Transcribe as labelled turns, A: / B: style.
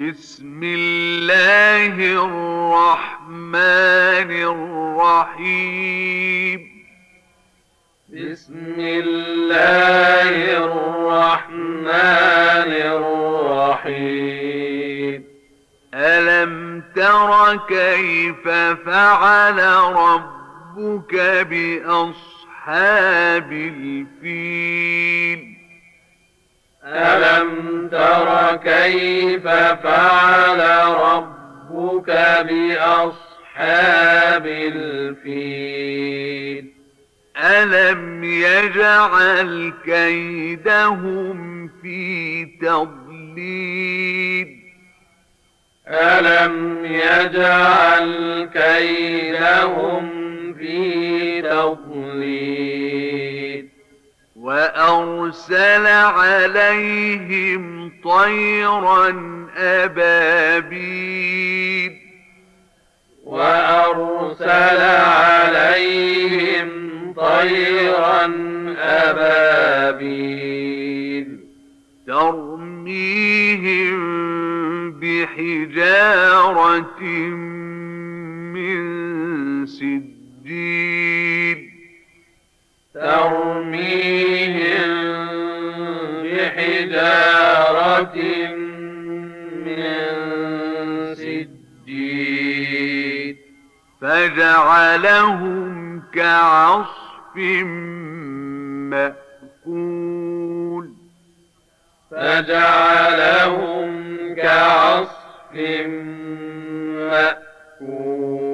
A: بسم الله الرحمن الرحيم.
B: بسم الله الرحمن الرحيم.
A: ألم تر كيف فعل ربك بأصحاب الفيل؟
B: ألم تر كيف فعل ربك بأصحاب الفيل؟
A: ألم يجعل كيدهم في تضليل؟
B: ألم يجعل كيدهم في تضليل؟
A: وأرسل عليهم طيرا أبابيل
B: وأرسل عليهم طيرا أبابيل
A: ترميهم بحجارة من سجيل
B: ترميهم بحجارة من سجيل
A: فجعلهم كعصف مأكول
B: فجعلهم كعصف مأكول